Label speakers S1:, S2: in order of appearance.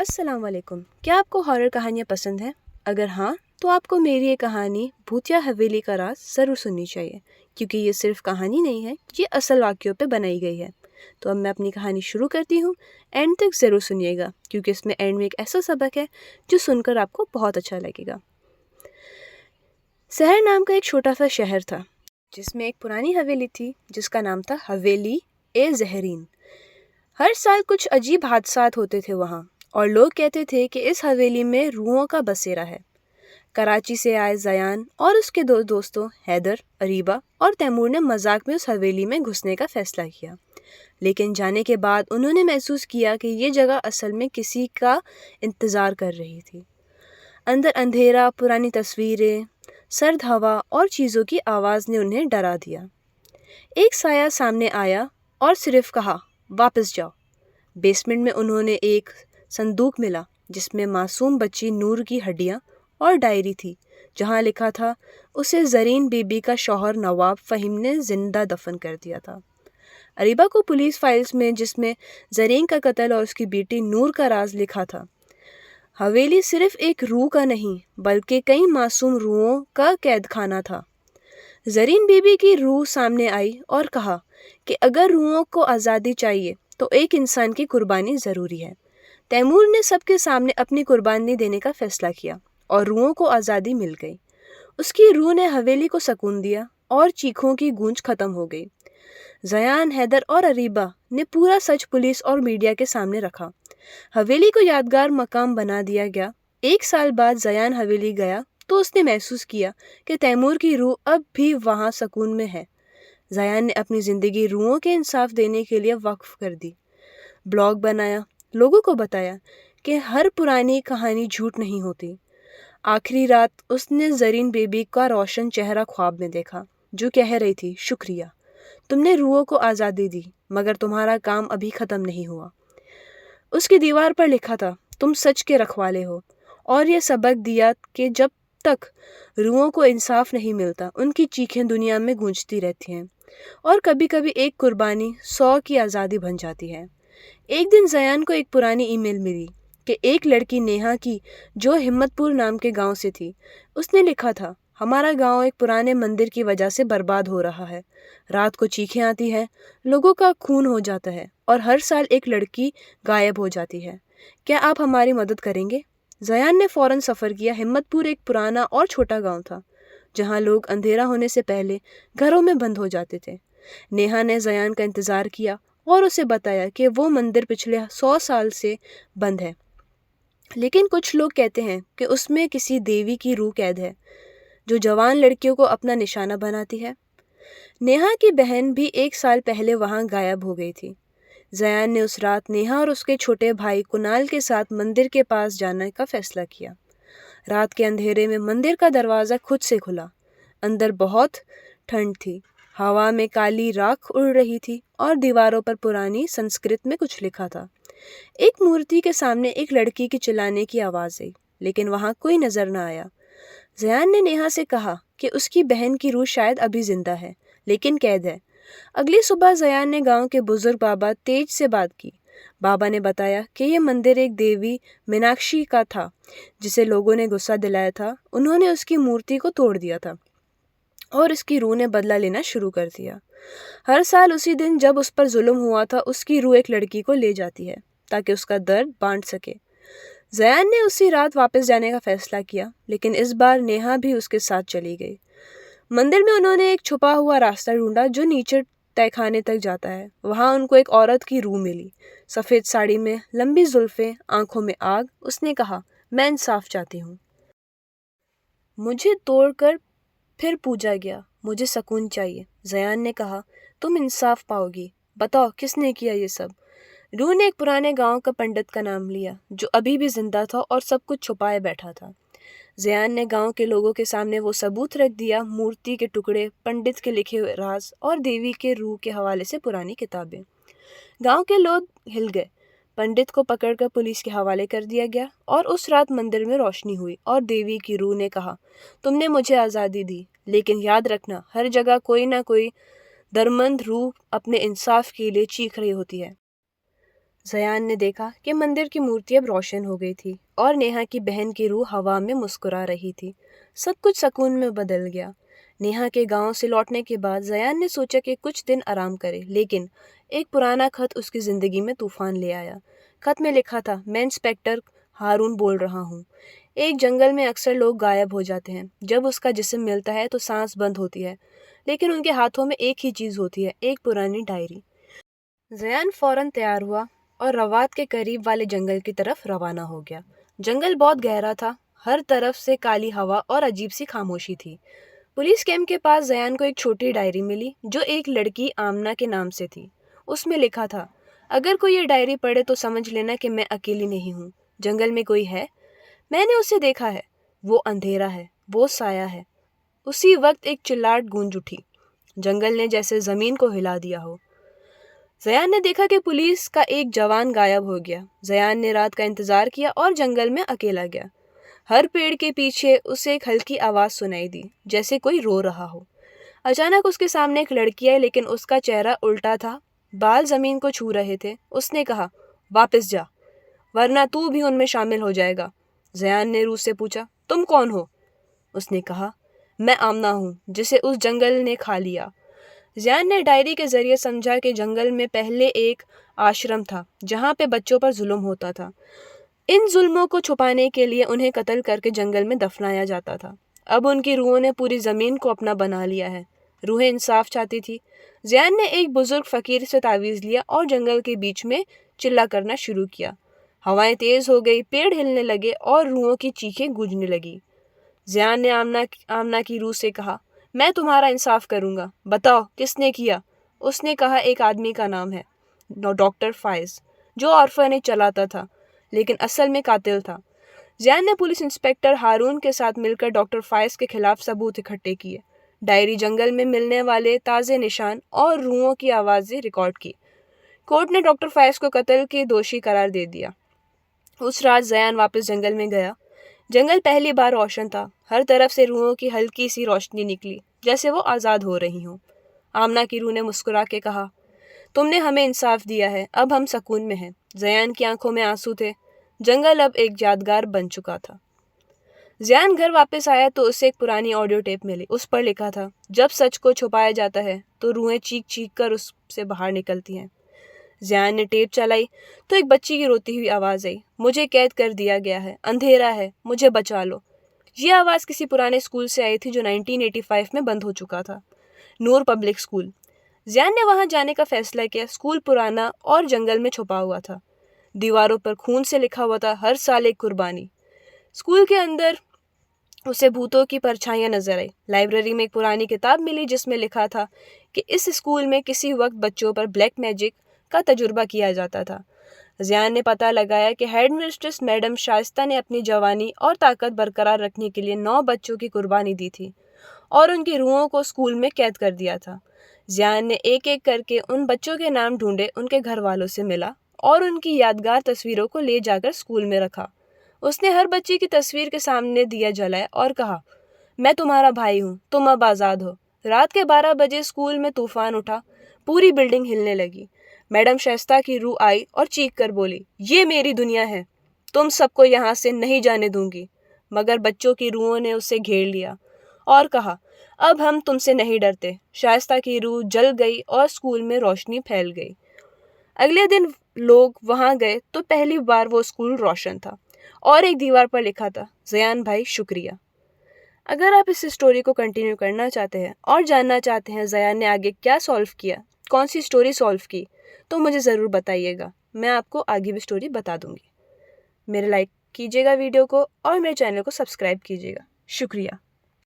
S1: السلام علیکم. کیا آپ کو ہارر کہانیاں پسند ہیں؟ اگر ہاں تو آپ کو میری یہ کہانی بھوتیا حویلی کا راز ضرور سننی چاہیے، کیونکہ یہ صرف کہانی نہیں ہے، یہ اصل واقعوں پہ بنائی گئی ہے. تو اب میں اپنی کہانی شروع کرتی ہوں. اینڈ تک ضرور سنیے گا، کیونکہ اس میں اینڈ میں ایک ایسا سبق ہے جو سن کر آپ کو بہت اچھا لگے گا. سحر نام کا ایک چھوٹا سا شہر تھا جس میں ایک پرانی حویلی تھی جس کا نام تھا حویلی زہرین. ہر سال کچھ عجیب حادثات ہوتے تھے وہاں، اور لوگ کہتے تھے کہ اس حویلی میں روحوں کا بسیرا ہے. کراچی سے آئے زیان اور اس کے دو دوستوں حیدر، اریبہ اور تیمور نے مذاق میں اس حویلی میں گھسنے کا فیصلہ کیا، لیکن جانے کے بعد انہوں نے محسوس کیا کہ یہ جگہ اصل میں کسی کا انتظار کر رہی تھی. اندر اندھیرا، پرانی تصویریں، سرد ہوا اور چیزوں کی آواز نے انہیں ڈرا دیا. ایک سایہ سامنے آیا اور صرف کہا، واپس جاؤ. بیسمنٹ میں انہوں نے ایک صندوق ملا جس میں معصوم بچی نور کی ہڈیاں اور ڈائری تھی جہاں لکھا تھا اسے زرین بی بی کا شوہر نواب فہیم نے زندہ دفن کر دیا تھا. اریبہ کو پولیس فائلز میں جس میں زرین کا قتل اور اس کی بیٹی نور کا راز لکھا تھا. حویلی صرف ایک روح کا نہیں بلکہ کئی معصوم روحوں کا قید خانہ تھا. زرین بی بی کی روح سامنے آئی اور کہا کہ اگر روحوں کو آزادی چاہیے تو ایک انسان کی قربانی ضروری ہے. تیمور نے سب کے سامنے اپنی قربانی دینے کا فیصلہ کیا اور روحوں کو آزادی مل گئی. اس کی روح نے حویلی کو سکون دیا اور چیخوں کی گونج ختم ہو گئی. زیان، حیدر اور اریبہ نے پورا سچ پولیس اور میڈیا کے سامنے رکھا. حویلی کو یادگار مقام بنا دیا گیا. 1 سال بعد زیان حویلی گیا تو اس نے محسوس کیا کہ تیمور کی روح اب بھی وہاں سکون میں ہے. زیان نے اپنی زندگی روحوں کے انصاف دینے کے لیے وقف کر دی. بلاگ بنایا، لوگوں کو بتایا کہ ہر پرانی کہانی جھوٹ نہیں ہوتی. آخری رات اس نے زرین بیبی کا روشن چہرہ خواب میں دیکھا جو کہہ رہی تھی، شکریہ، تم نے روحوں کو آزادی دی، مگر تمہارا کام ابھی ختم نہیں ہوا. اس کی دیوار پر لکھا تھا، تم سچ کے رکھوالے ہو، اور یہ سبق دیا کہ جب تک روحوں کو انصاف نہیں ملتا ان کی چیخیں دنیا میں گونجتی رہتی ہیں، اور کبھی کبھی ایک قربانی 100 کی آزادی بن جاتی ہے. ایک دن زیان کو ایک پرانی ای میل ملی کہ ایک لڑکی نیہا کی جو ہمت پور نام کے گاؤں سے تھی. اس نے لکھا تھا، ہمارا گاؤں ایک پرانے مندر کی وجہ سے برباد ہو رہا ہے. رات کو چیخیں آتی ہے، لوگوں کا خون ہو جاتا ہے، اور ہر سال ایک لڑکی غائب ہو جاتی ہے. کیا آپ ہماری مدد کریں گے؟ زیان نے فوراً سفر کیا. ہمت پور ایک پرانا اور چھوٹا گاؤں تھا جہاں لوگ اندھیرا ہونے سے پہلے گھروں میں بند ہو جاتے تھے. نیہا نے زیان کا انتظار کیا اور اسے بتایا کہ وہ مندر پچھلے 100 سال سے بند ہے، لیکن کچھ لوگ کہتے ہیں کہ اس میں کسی دیوی کی روح قید ہے جو جوان لڑکیوں کو اپنا نشانہ بناتی ہے. نیہا کی بہن بھی 1 سال پہلے وہاں غائب ہو گئی تھی. زیان نے اس رات نیہا اور اس کے چھوٹے بھائی کنال کے ساتھ مندر کے پاس جانے کا فیصلہ کیا. رات کے اندھیرے میں مندر کا دروازہ خود سے کھلا. اندر بہت ٹھنڈ تھی، ہوا میں کالی راکھ اڑ رہی تھی اور دیواروں پر پرانی سنسکرت میں کچھ لکھا تھا. ایک مورتی کے سامنے ایک لڑکی کی چلانے کی آواز آئی، لیکن وہاں کوئی نظر نہ آیا. زیان نے نیہا سے کہا کہ اس کی بہن کی روح شاید ابھی زندہ ہے لیکن قید ہے. اگلی صبح زیان نے گاؤں کے بزرگ بابا تیج سے بات کی. بابا نے بتایا کہ یہ مندر ایک دیوی میناکشی کا تھا جسے لوگوں نے غصہ دلایا تھا. انہوں نے اس کی مورتی کو توڑ دیا تھا اور اس کی روح نے بدلہ لینا شروع کر دیا. ہر سال اسی دن جب اس پر ظلم ہوا تھا اس کی روح ایک لڑکی کو لے جاتی ہے تاکہ اس کا درد بانٹ سکے. زیان نے اسی رات واپس جانے کا فیصلہ کیا، لیکن اس بار نیہا بھی اس کے ساتھ چلی گئی. مندر میں انہوں نے ایک چھپا ہوا راستہ ڈھونڈا جو نیچے تہہ خانے تک جاتا ہے. وہاں ان کو ایک عورت کی روح ملی، سفید ساڑی میں، لمبی زلفیں، آنکھوں میں آگ. اس نے کہا، میں انصاف چاہتی ہوں، مجھے توڑ کر پھر پوجا گیا، مجھے سکون چاہیے. زیان نے کہا، تم انصاف پاؤ گی، بتاؤ کس نے کیا یہ سب؟ روح نے ایک پرانے گاؤں کا پنڈت کا نام لیا جو ابھی بھی زندہ تھا اور سب کچھ چھپائے بیٹھا تھا. زیان نے گاؤں کے لوگوں کے سامنے وہ ثبوت رکھ دیا، مورتی کے ٹکڑے، پنڈت کے لکھے ہوئے راز اور دیوی کے روح کے حوالے سے پرانی کتابیں. گاؤں کے لوگ ہل گئے. پنڈت کو پکڑ کر پولیس کے حوالے کر دیا گیا اور اس رات مندر میں روشنی ہوئی اور دیوی کی روح نے کہا، تم نے مجھے آزادی دی، لیکن یاد رکھنا ہر جگہ کوئی نہ کوئی درمند روح اپنے انصاف کے لیے چیخ رہی ہوتی ہے. زیان نے دیکھا کہ مندر کی مورتی اب روشن ہو گئی تھی اور نیہا کی بہن کی روح ہوا میں مسکرا رہی تھی۔ سب کچھ سکون میں بدل گیا۔ نیہا کے گاؤں سے لوٹنے کے بعد زیان نے سوچا کہ کچھ دن آرام کرے، لیکن ایک پرانا خط اس کی زندگی میں طوفان لے آیا۔ خط میں لکھا تھا، میں انسپیکٹر ہارون بول رہا ہوں۔ ایک جنگل میں اکثر لوگ غائب ہو جاتے ہیں۔ جب اس کا جسم ملتا ہے تو سانس بند ہوتی ہے، لیکن ان کے ہاتھوں میں ایک ہی چیز ہوتی ہے، ایک پرانی ڈائری۔ زیان فوراً تیار ہوا اور روات کے قریب والے جنگل کی طرف روانہ ہو گیا۔ جنگل بہت گہرا تھا، ہر طرف سے کالی ہوا اور عجیب سی خاموشی تھی۔ پولیس کیمپ کے پاس زیان کو ایک چھوٹی ڈائری ملی جو ایک لڑکی آمنہ کے نام سے تھی۔ اس میں لکھا تھا، اگر کوئی یہ ڈائری پڑھے تو سمجھ لینا کہ میں اکیلی نہیں ہوں، جنگل میں کوئی ہے، میں نے اسے دیکھا ہے، وہ اندھیرا ہے، وہ سایہ ہے۔ اسی وقت ایک چلاہٹ گونج اٹھی، جنگل نے جیسے زمین کو ہلا دیا ہو۔ زیان نے دیکھا کہ پولیس کا ایک جوان غائب ہو گیا۔ زیان نے رات کا انتظار کیا اور جنگل میں اکیلا گیا۔ ہر پیڑ کے پیچھے اسے ایک ہلکی آواز سنائی دی، جیسے کوئی رو رہا ہو۔ اچانک اس کے سامنے ایک لڑکی آئی، لیکن اس کا چہرہ الٹا تھا، بال زمین کو چھو رہے تھے۔ اس نے کہا، واپس جا، ورنہ تو بھی ان میں شامل ہو جائے گا۔ زیان نے روح سے پوچھا، تم کون ہو؟ اس نے کہا، میں آمنہ ہوں، جسے اس جنگل نے کھا لیا۔ زیان نے ڈائری کے ذریعے سمجھا کہ جنگل میں پہلے ایک آشرم تھا جہاں پہ بچوں پر ظلم ہوتا تھا۔ ان ظلموں کو چھپانے کے لیے انہیں قتل کر کے جنگل میں دفنایا جاتا تھا۔ اب ان کی روحوں نے پوری زمین کو اپنا بنا لیا ہے۔ روحیں انصاف چاہتی تھی۔ زیان نے ایک بزرگ فقیر سے تعویذ لیا اور جنگل کے بیچ میں چلا کرنا شروع کیا۔ ہوائیں تیز ہو گئی، پیڑ ہلنے لگے اور روحوں کی چیخیں گونجنے لگی۔ زیان نے آمنہ کی روح سے کہا، میں تمہارا انصاف کروں گا، بتاؤ کس نے کیا؟ اس نے کہا، ایک آدمی کا نام ہے ڈاکٹر فائز، جو آرفنیج چلاتا تھا، لیکن اصل میں قاتل تھا۔ زیان نے پولیس انسپیکٹر ہارون کے ساتھ مل کر ڈاکٹر فائز کے خلاف ثبوت اکٹھے کیے، ڈائری، جنگل میں ملنے والے تازے نشان اور روحوں کی آوازیں ریکارڈ کی۔ کورٹ نے ڈاکٹر فائز کو قتل کے دوشی قرار دے دیا۔ اس رات زیان واپس جنگل میں گیا۔ جنگل پہلی بار روشن تھا، ہر طرف سے روحوں کی ہلکی سی روشنی نکلی، جیسے وہ آزاد ہو رہی ہوں۔ آمنہ کی روح نے مسکرا کے کہا، تم نے ہمیں انصاف دیا ہے، اب ہم سکون میں ہیں۔ زیان کی آنکھوں میں آنسو تھے، جنگل اب ایک یادگار بن چکا تھا۔ زیان گھر واپس آیا تو اسے ایک پرانی آڈیو ٹیپ ملی، اس پر لکھا تھا، جب سچ کو چھپایا جاتا ہے تو روحیں چیخ چیخ کر اس سے باہر نکلتی ہیں۔ زیان نے ٹیپ چلائی تو ایک بچی کی روتی ہوئی آواز آئی، مجھے قید کر دیا گیا ہے، اندھیرا ہے، مجھے بچا لو۔ یہ آواز کسی پرانے اسکول سے آئی تھی جو 1985 میں بند ہو چکا تھا، نور پبلک اسکول۔ زیان نے وہاں جانے کا فیصلہ کیا۔ اسکول پرانا اور جنگل میں چھپا ہوا تھا، دیواروں پر خون سے لکھا ہوا تھا، ہر سال ایک قربانی۔ اسکول کے اندر اسے بھوتوں کی پرچھائیاں نظر آئی۔ لائبریری میں ایک پرانی کتاب ملی جس میں لکھا تھا کہ اس اسکول میں کسی وقت بچوں پر بلیک میجک کا تجربہ کیا جاتا تھا۔ زیان نے پتہ لگایا کہ ہیڈ مسٹریس میڈم شائستہ نے اپنی جوانی اور طاقت برقرار رکھنے کے لیے 9 بچوں کی قربانی دی تھی اور ان کی روحوں کو اسکول میں قید کر دیا تھا۔ زیان نے ایک ایک کر کے ان بچوں کے نام ڈھونڈے، ان کے گھر والوں سے ملا اور ان کی یادگار تصویروں کو لے جا کر اسکول میں رکھا۔ اس نے ہر بچے کی تصویر کے سامنے دیا جلایا اور کہا، میں تمہارا بھائی ہوں، تم اب آزاد ہو۔ رات کے 12 بجے اسکول میں طوفان اٹھا، پوری بلڈنگ ہلنے لگی۔ میڈم شائستہ کی روح آئی اور چیخ کر بولی، یہ میری دنیا ہے، تم سب کو یہاں سے نہیں جانے دوں گی۔ مگر بچوں کی روحوں نے اسے گھیر لیا اور کہا، اب ہم تم سے نہیں ڈرتے۔ شائستہ کی روح جل گئی اور اسکول میں روشنی پھیل گئی۔ اگلے دن لوگ وہاں گئے تو پہلی بار وہ اسکول روشن تھا اور ایک دیوار پر لکھا تھا، زیان بھائی شکریہ۔ اگر آپ اس اسٹوری کو کنٹینیو کرنا چاہتے ہیں اور جاننا چاہتے ہیں زیان نے آگے کیا سولو کیا، کون سی اسٹوری سولو کی، تو مجھے ضرور بتائیے گا، میں آپ کو آگے بھی اسٹوری بتا دوں گی۔ میرے لائک کیجیے گا ویڈیو کو اور میرے چینل کو سبسکرائب کیجیے گا۔ شکریہ۔